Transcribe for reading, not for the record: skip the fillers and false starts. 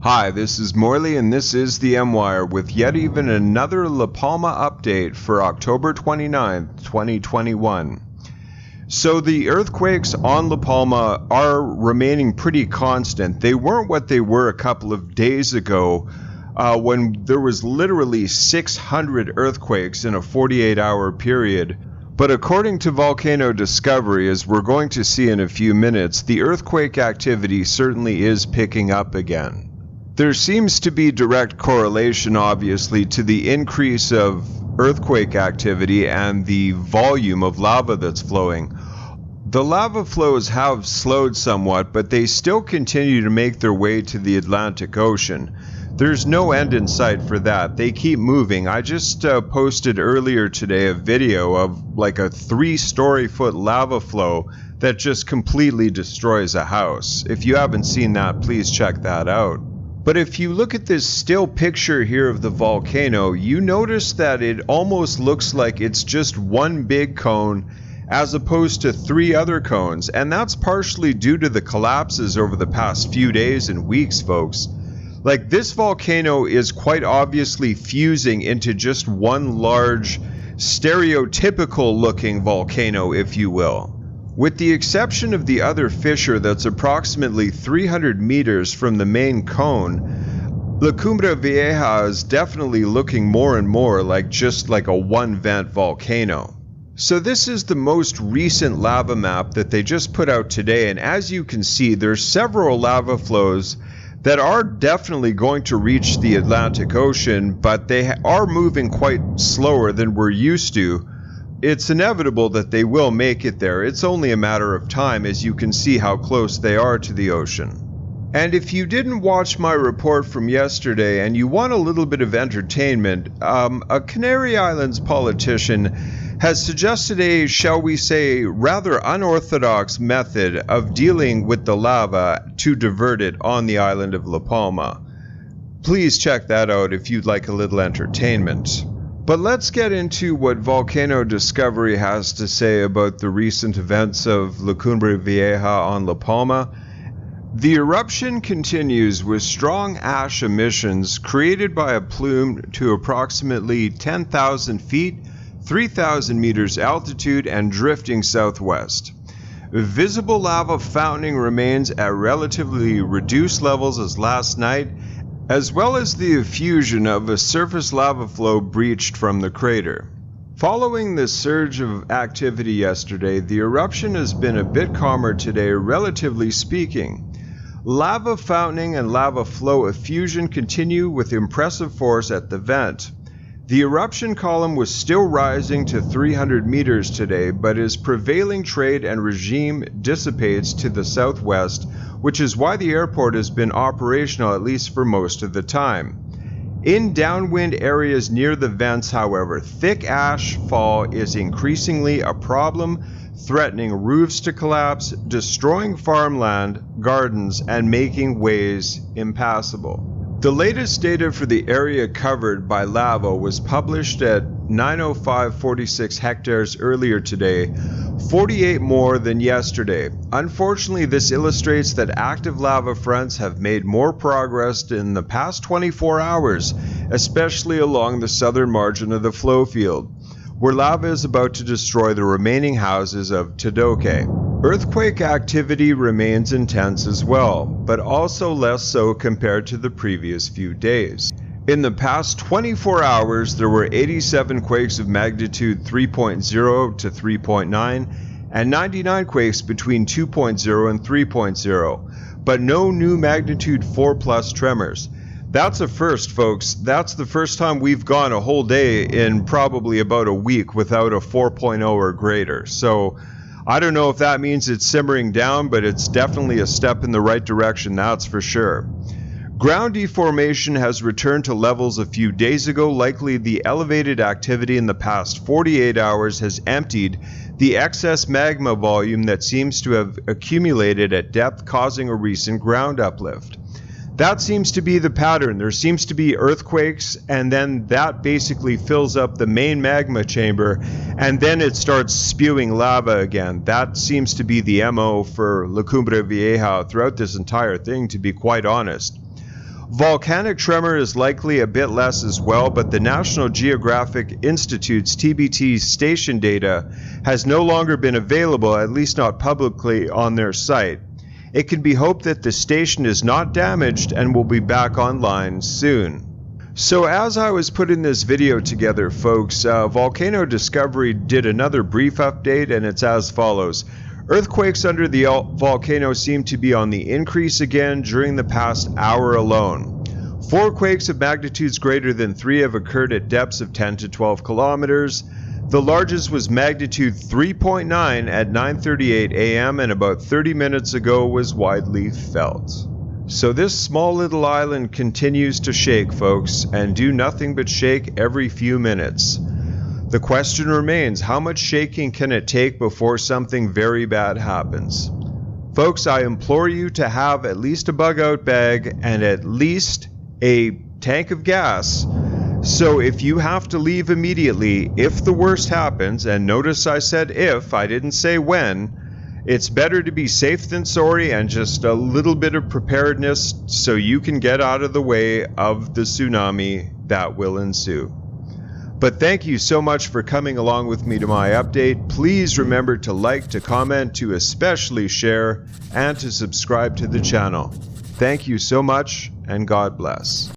Hi, this is Morley and this is the M-Wire with yet even another La Palma update for October 29th, 2021. So the earthquakes on La Palma are remaining pretty constant. They weren't what they were a couple of days ago when there was literally 600 earthquakes in a 48-hour period. But according to Volcano Discovery, as we're going to see in a few minutes, the earthquake activity certainly is picking up again. There seems to be direct correlation, obviously, to the increase of earthquake activity and the volume of lava that's flowing. The lava flows have slowed somewhat, but they still continue to make their way to the Atlantic Ocean. There's no end in sight for that. They keep moving. I just posted earlier today a video of like a 3-story-foot lava flow that just completely destroys a house. If you haven't seen that, please check that out. But if you look at this still picture here of the volcano, you notice that it almost looks like it's just one big cone as opposed to 3 other cones, and that's partially due to the collapses over the past few days and weeks, folks. Like, this volcano is quite obviously fusing into just one large, stereotypical looking volcano, if you will. With the exception of the other fissure that's approximately 300 meters from the main cone, La Cumbre Vieja is definitely looking more and more like just like a one-vent volcano. So this is the most recent lava map that they just put out today, and as you can see, there's several lava flows that are definitely going to reach the Atlantic Ocean, but they are moving quite slower than we're used to. It's inevitable that they will make it there. It's only a matter of time, as you can see how close they are to the ocean. And if you didn't watch my report from yesterday and you want a little bit of entertainment, a Canary Islands politician has suggested a, shall we say, rather unorthodox method of dealing with the lava to divert it on the island of La Palma. Please check that out if you'd like a little entertainment. But let's get into what Volcano Discovery has to say about the recent events of La Cumbre Vieja on La Palma. The eruption continues with strong ash emissions created by a plume to approximately 10,000 feet, 3,000 meters altitude, and drifting southwest. Visible lava fountaining remains at relatively reduced levels as last night, as well as the effusion of a surface lava flow breached from the crater. Following the surge of activity yesterday, the eruption has been a bit calmer today, relatively speaking. Lava fountaining and lava flow effusion continue with impressive force at the vent. The eruption column was still rising to 300 meters today, but its prevailing trade and regime dissipates to the southwest, which is why the airport has been operational at least for most of the time. In downwind areas near the vents, however, thick ash fall is increasingly a problem, threatening roofs to collapse, destroying farmland, gardens, and making ways impassable. The latest data for the area covered by lava was published at 905.46 hectares earlier today, 48 more than yesterday. Unfortunately, this illustrates that active lava fronts have made more progress in the past 24 hours, especially along the southern margin of the flow field, where lava is about to destroy the remaining houses of Tadoque. Earthquake activity remains intense as well, but also less so compared to the previous few days. In the past 24 hours, there were 87 quakes of magnitude 3.0 to 3.9 and 99 quakes between 2.0 and 3.0, but no new magnitude 4+ tremors. That's a first, folks. That's the first time we've gone a whole day in probably about a week without a 4.0 or greater. So I don't know if that means it's simmering down, but it's definitely a step in the right direction, that's for sure. Ground deformation has returned to levels a few days ago. Likely the elevated activity in the past 48 hours has emptied the excess magma volume that seems to have accumulated at depth, causing a recent ground uplift. That seems to be the pattern. There seems to be earthquakes, and then that basically fills up the main magma chamber, and then it starts spewing lava again. That seems to be the MO for La Cumbre Vieja throughout this entire thing, to be quite honest. Volcanic tremor is likely a bit less as well, but the National Geographic Institute's TBT station data has no longer been available, at least not publicly, on their site. It can be hoped that the station is not damaged and will be back online soon. So as I was putting this video together, folks, Volcano Discovery did another brief update, and it's as follows. Earthquakes under the volcano seem to be on the increase again during the past hour alone. 4 quakes of magnitudes greater than 3 have occurred at depths of 10 to 12 kilometers. The largest was magnitude 3.9 at 9:38 a.m. and about 30 minutes ago was widely felt. So this small little island continues to shake, folks, and do nothing but shake every few minutes. The question remains, how much shaking can it take before something very bad happens? Folks, I implore you to have at least a bug-out bag and at least a tank of gas. So if you have to leave immediately, if the worst happens, and notice I said if, I didn't say when, it's better to be safe than sorry, and just a little bit of preparedness so you can get out of the way of the tsunami that will ensue. But thank you so much for coming along with me to my update. Please remember to like, to comment, to especially share, and to subscribe to the channel. Thank you so much, and God bless.